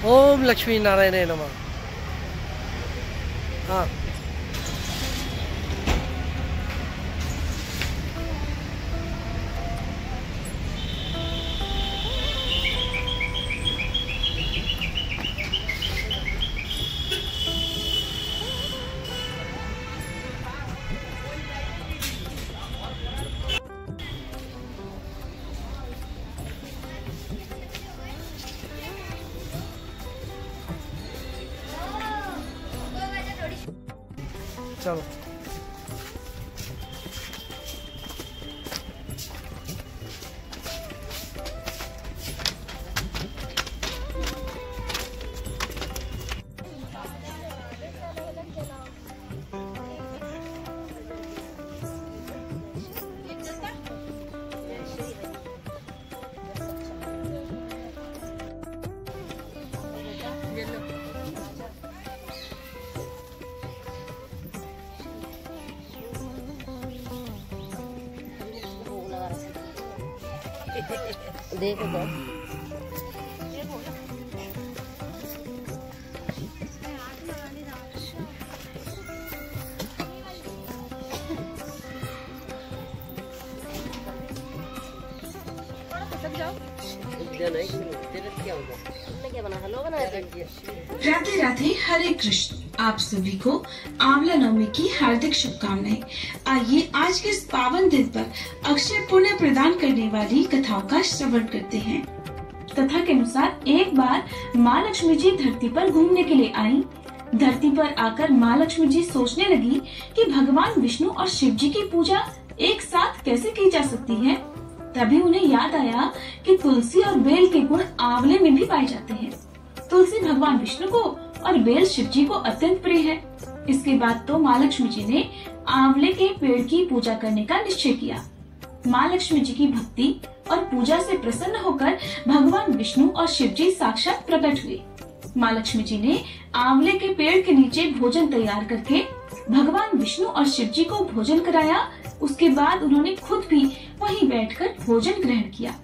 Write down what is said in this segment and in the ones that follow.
ओम लक्ष्मी नारायण नमः। हाँ चलो देखो तो राधे राधे, हरे कृष्ण। आप सभी को आंवला नवमी की हार्दिक शुभकामनाएं। आइए आज के इस पावन दिन पर अक्षय पुण्य प्रदान करने वाली कथाओं का श्रवण करते हैं। कथा के अनुसार एक बार माँ लक्ष्मी जी धरती पर घूमने के लिए आई। धरती पर आकर माँ लक्ष्मी जी सोचने लगी कि भगवान विष्णु और शिव जी की पूजा एक साथ कैसे की जा सकती है। तभी उन्हें याद आया कि तुलसी और बेल के गुण आंवले में भी पाए जाते हैं। तुलसी भगवान विष्णु को और बेल शिव जी को अत्यंत प्रिय है। इसके बाद तो माँ लक्ष्मी जी ने आंवले के पेड़ की पूजा करने का निश्चय किया। माँ लक्ष्मी जी की भक्ति और पूजा से प्रसन्न होकर भगवान विष्णु और शिव जी साक्षात प्रकट हुए। माँ लक्ष्मी जी ने आंवले के पेड़ के नीचे भोजन तैयार करके भगवान विष्णु और शिव जी को भोजन कराया। उसके बाद उन्होंने खुद भी वहीं बैठकर भोजन ग्रहण किया।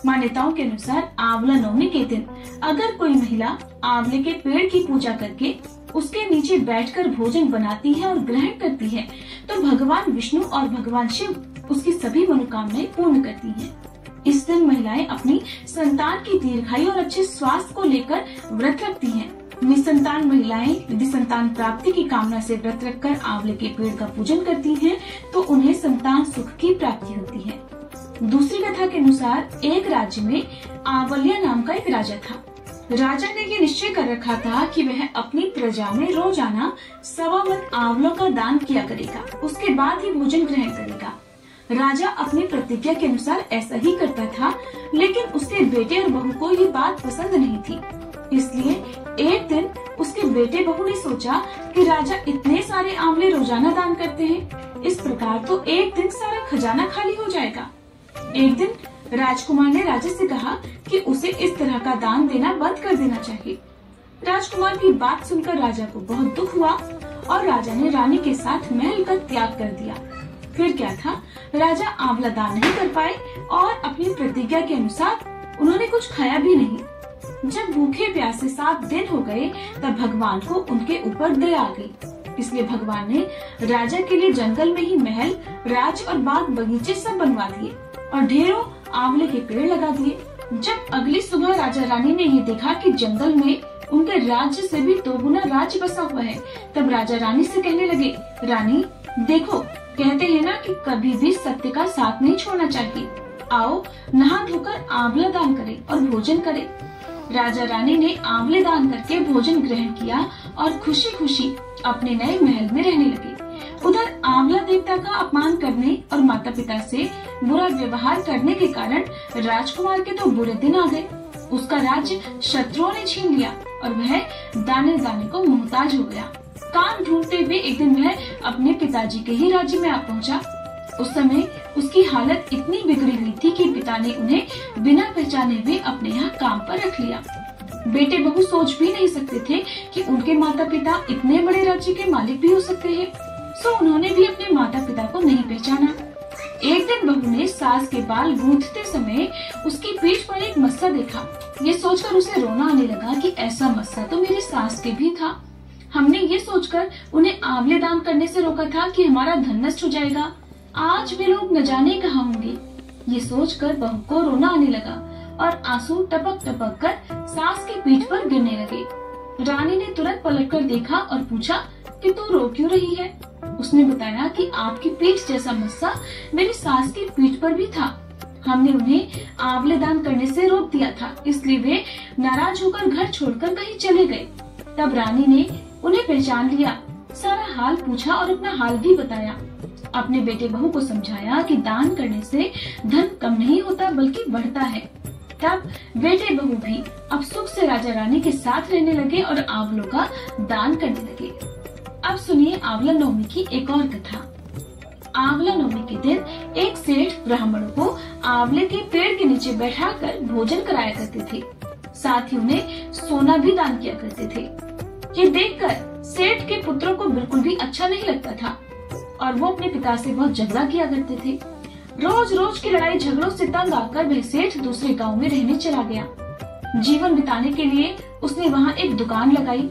मान्यताओं के अनुसार आंवला नवमी के दिन अगर कोई महिला आंवले के पेड़ की पूजा करके उसके नीचे बैठकर भोजन बनाती है और ग्रहण करती है तो भगवान विष्णु और भगवान शिव उसकी सभी मनोकामनाएं पूर्ण करती हैं। इस दिन महिलाएं अपनी संतान की दीर्घायु और अच्छे स्वास्थ्य को लेकर व्रत रखती हैं। निसंतान महिलाएं यदि संतान प्राप्ति की कामना से व्रत रखकर आंवले के पेड़ का पूजन करती हैं तो उन्हें संतान सुख की प्राप्ति होती है। दूसरी कथा के अनुसार एक राज्य में आंवल्या नाम का एक राजा था। राजा ने ये निश्चय कर रखा था कि वह अपनी प्रजा में रोजाना 1.25 मन आंवलों का दान किया करेगा, उसके बाद ही भोजन ग्रहण करेगा। राजा अपनी प्रतिज्ञा के अनुसार ऐसा ही करता था, लेकिन उसके बेटे और बहू को ये बात पसंद नहीं थी। इसलिए एक दिन उसके बेटे बहू ने सोचा कि राजा इतने सारे आंवले रोजाना दान करते हैं, इस प्रकार तो एक दिन सारा खजाना खाली हो जाएगा। एक दिन राजकुमार ने राजा से कहा कि उसे इस तरह का दान देना बंद कर देना चाहिए। राजकुमार की बात सुनकर राजा को बहुत दुख हुआ और राजा ने रानी के साथ महल का त्याग कर दिया। फिर क्या था, राजा आंवला दान नहीं कर पाए और अपनी प्रतिज्ञा के अनुसार उन्होंने कुछ खाया भी नहीं। जब भूखे प्यासे 7 दिन हो गए तब भगवान को उनके ऊपर दया आ गई। इसलिए भगवान ने राजा के लिए जंगल में ही महल, राज और बाग बगीचे सब बनवा दिए और ढेरों आंवले के पेड़ लगा दिए। जब अगली सुबह राजा रानी ने ये देखा कि जंगल में उनके राज्य से भी 2 गुना राज्य बसा हुआ है, तब राजा रानी से कहने लगे, रानी देखो, कहते हैं ना कि कभी भी सत्य का साथ नहीं छोड़ना चाहिए। आओ नहा धोकर आंवला दान करें और भोजन करें। राजा रानी ने आंवले दान करके भोजन ग्रहण किया और खुशी खुशी अपने नए महल में रहने लगे। उधर आंवला देवता का अपमान करने और माता पिता से बुरा व्यवहार करने के कारण राजकुमार के तो बुरे दिन आ गए। उसका राज्य शत्रुओं ने छीन लिया और वह दाने दाने को मोहताज हो गया। काम ढूंढते हुए एक दिन वह अपने पिताजी के ही राज्य में आ पहुंचा। उस समय उसकी हालत इतनी बिगड़ी हुई थी कि पिता ने उन्हें बिना पहचाने हुए अपने यहाँ काम पर रख लिया। बेटे बहू सोच भी नहीं सकते थे कि उनके माता पिता इतने बड़े राज्य के मालिक भी हो सकते हैं। सो उन्होंने भी अपने माता पिता को नहीं पहचाना। एक दिन बहू ने सास के बाल गूंथते समय उसकी पीठ पर एक मस्सा देखा। ये सोचकर उसे रोना आने लगा कि ऐसा मस्सा तो मेरी सास के भी था। हमने ये सोचकर उन्हें आंवले दान करने से रोका था कि हमारा धन नष्ट हो जाएगा। आज वे लोग न जाने कहाँ होंगे। ये सोचकर बहू को रोना आने लगा और आंसू टपक टपक कर सास की पीठ पर गिरने लगे। रानी ने तुरंत पलटकर देखा और पूछा कि तू रो क्यों रही है? उसने बताया कि आपकी पीठ जैसा मस्सा मेरी सास की पीठ पर भी था। हमने उन्हें आंवले दान करने से रोक दिया था, इसलिए वे नाराज होकर घर छोड़कर कहीं चले गए। तब रानी ने उन्हें पहचान लिया, सारा हाल पूछा और अपना हाल भी बताया। अपने बेटे बहू को समझाया कि दान करने से धन कम नहीं होता बल्कि बढ़ता है। तब बेटे बहू भी अब सुख से राजा रानी के साथ रहने लगे और आंवलों का दान करने लगे। अब सुनिए आंवला नवमी की एक और कथा। आंवला नवमी के दिन एक सेठ ब्राह्मणों को आंवले के पेड़ के नीचे बैठाकर भोजन कराया करते थे, साथ ही उन्हें सोना भी दान किया करते थे। ये देखकर सेठ के पुत्रों को बिल्कुल भी अच्छा नहीं लगता था और वो अपने पिता से बहुत झगड़ा किया करते थे। रोज रोज की लड़ाई झगड़ों से तंग आकर वह सेठ दूसरे गांव में रहने चला गया। जीवन बिताने के लिए उसने वहाँ एक दुकान लगाई।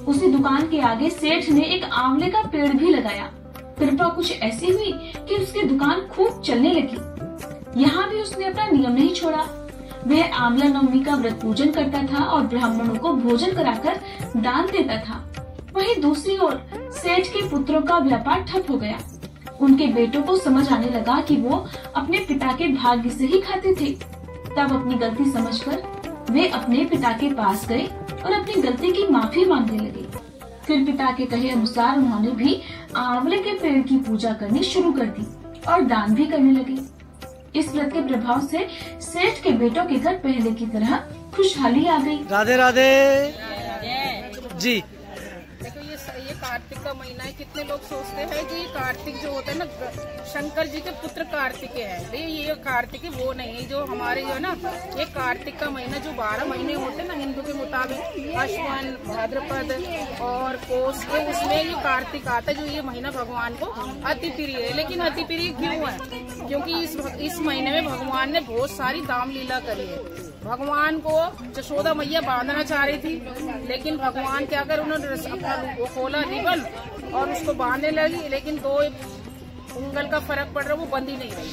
उसी दुकान के आगे सेठ ने एक आंवले का पेड़ भी लगाया। कृपा कुछ ऐसी हुई कि उसकी दुकान खूब चलने लगी। यहाँ भी उसने अपना नियम नहीं छोड़ा। वह आंवला नवमी का व्रत पूजन करता था और ब्राह्मणों को भोजन कराकर दान देता था। वहीं दूसरी ओर सेठ के पुत्रों का व्यापार ठप हो गया। उनके बेटों को समझ आने लगा कि वो अपने पिता के भाग्य से ही खाते थे। तब अपनी गलती समझकर वे अपने पिता के पास गए और अपनी गलती की माफी मांगने लगे। फिर पिता के कहे अनुसार उन्होंने भी आंवले के पेड़ की पूजा करनी शुरू कर दी और दान भी करने लगे। इस व्रत के प्रभाव से सेठ के बेटों के घर पहले की तरह खुशहाली आ गई। राधे राधे जी। देखो ये कार्तिक का महीना है। कितने लोग सोचते हैं कि कार्तिक जो होता है ना, शंकर जी के पुत्र कार्तिक है। ये कार्तिक वो नहीं है। जो हमारे जो है ना, ये कार्तिक का महीना जो 12 महीने होते हैं ना हिंदू के मुताबिक, अश्वन, भाद्रपद और पौष के, उसमें ये कार्तिक आता है। जो ये महीना भगवान को अति प्रिय है। लेकिन अति प्रिय क्यों है? क्योंकि इस महीने में भगवान ने बहुत सारी दाम लीला करी है। भगवान को यशोदा मैया बांधना चाह रही थी, लेकिन भगवान क्या कर, उन्होंने अपना खोला रिबन और उसको बांधने लगी, लेकिन 2 उंगल का फर्क पड़ रहा, वो बंधी नहीं रही।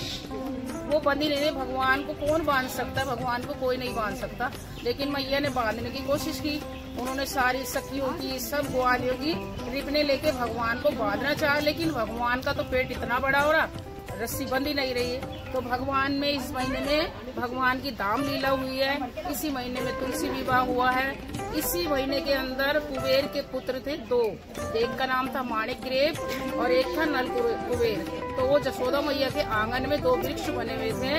वो बंधी नहीं रही। भगवान को कौन बांध सकता है? भगवान को कोई नहीं बांध सकता। लेकिन मैया ने बांधने की कोशिश की। उन्होंने सारी सखियों की, सब ग्वालियों की रिबने लेके भगवान को बांधना चाहा, लेकिन भगवान का तो पेट इतना बड़ा हो रहा, रस्सी बंधी नहीं रही है। तो भगवान में इस महीने में भगवान की दाम लीला हुई है। इसी महीने में तुलसी विवाह हुआ है। इसी महीने के अंदर कुबेर के पुत्र थे 2। एक का नाम था माणिक ग्रेव और एक था नल कुबेर। तो वो यशोदा मैया के आंगन में 2 वृक्ष बने हुए थे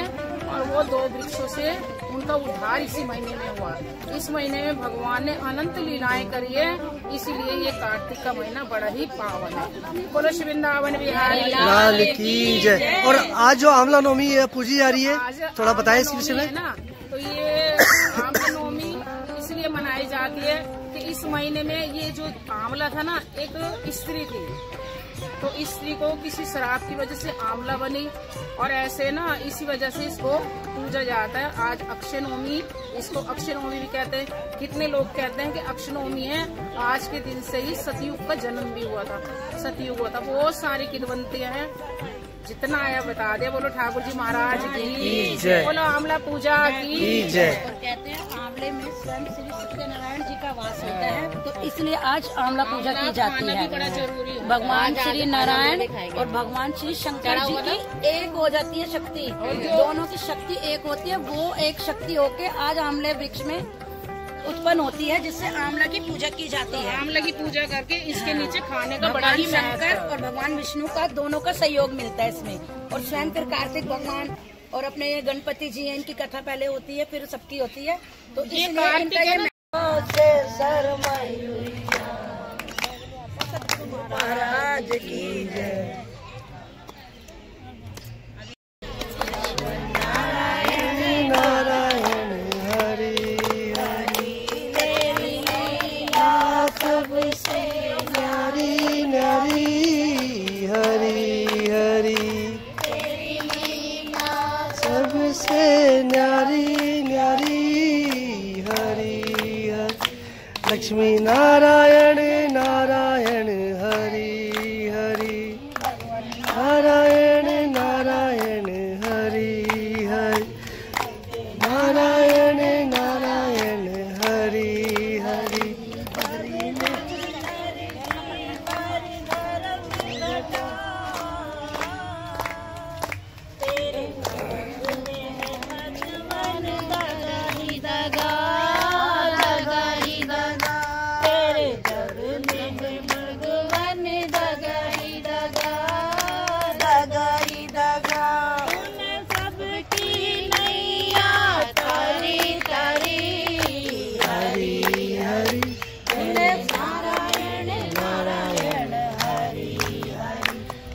और वो 2 वृक्षों से उनका उद्धार इसी महीने में हुआ। इस महीने में भगवान ने अनंत लीलाएं करी है, इसीलिए ये कार्तिक का महीना बड़ा ही पावन है। बोलो श्री वृंदावन बिहारी लाल की जय। और आज जो आंवला नवमी पूजी जा रही है, थोड़ा बताएं इसके विषय में ना। तो ये आंवला नवमी इसलिए मनाई जाती है कि इस महीने में ये जो आंवला था ना, एक स्त्री थी, तो स्त्री को किसी शराब की वजह से आंवला बनी और ऐसे ना इसी वजह से इसको पूजा जाता है। आज अक्षय नवमी, इसको अक्षय नवमी भी कहते हैं। कितने लोग कहते हैं कि अक्षय नवमी है, आज के दिन से ही सतयुग का जन्म भी हुआ था। सतयुग हुआ था। बहुत सारी किंवदंतियां हैं, जितना आया बता दे। बोलो ठाकुर जी महाराज की जय। बोलो आंवला पूजा की जय। कहते हैं आंवले में स्वयं श्री सत्यनारायण जी का वास होता है, तो इसलिए आज आंवला पूजा की जाती है। भगवान श्री नारायण और भगवान श्री शंकर जी की एक हो जाती है शक्ति, दोनों की शक्ति एक होती है। वो एक शक्ति होके आज आंवले वृक्ष में उत्पन्न होती है, जिससे आंवला की पूजा की जाती है। आंवला की पूजा करके इसके नीचे खाने का बड़ा ही शंकर और भगवान विष्णु का दोनों का सहयोग मिलता है इसमें। और स्वयं फिर कार्तिक भगवान और अपने गणपति जी हैं, इनकी कथा पहले होती है, फिर सबकी होती है। तो इसलिए महाराज की जय। लक्ष्मी नारायण नारायण हरि हरि नारायण नारायण हरि हरि नारायण नारायण हरि हरि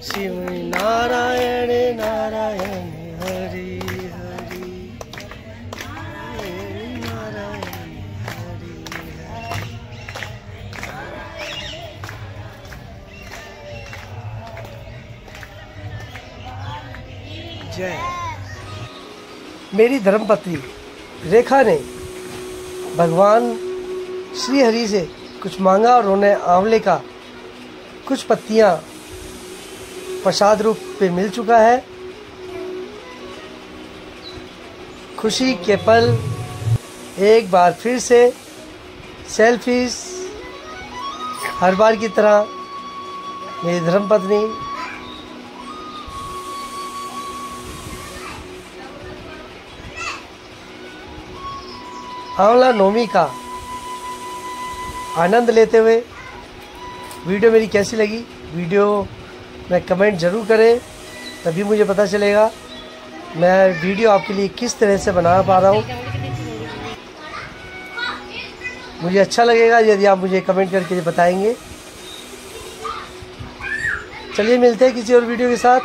शिव नारायण नारायण हरि हरि नारायण हरि हरि। जय। मेरी धर्मपत्नी रेखा ने भगवान श्री हरि से कुछ मांगा और उन्हें आंवले का कुछ पत्तियां प्रसाद रूप पे मिल चुका है। खुशी के पल एक बार फिर से सेल्फीज हर बार की तरह मेरी धर्मपत्नी आंवला नवमी का आनंद लेते हुए। वीडियो मेरी कैसी लगी, वीडियो में कमेंट ज़रूर करें, तभी मुझे पता चलेगा मैं वीडियो आपके लिए किस तरह से बना पा रहा हूँ। मुझे अच्छा लगेगा यदि आप मुझे कमेंट करके बताएंगे। चलिए मिलते हैं किसी और वीडियो के साथ।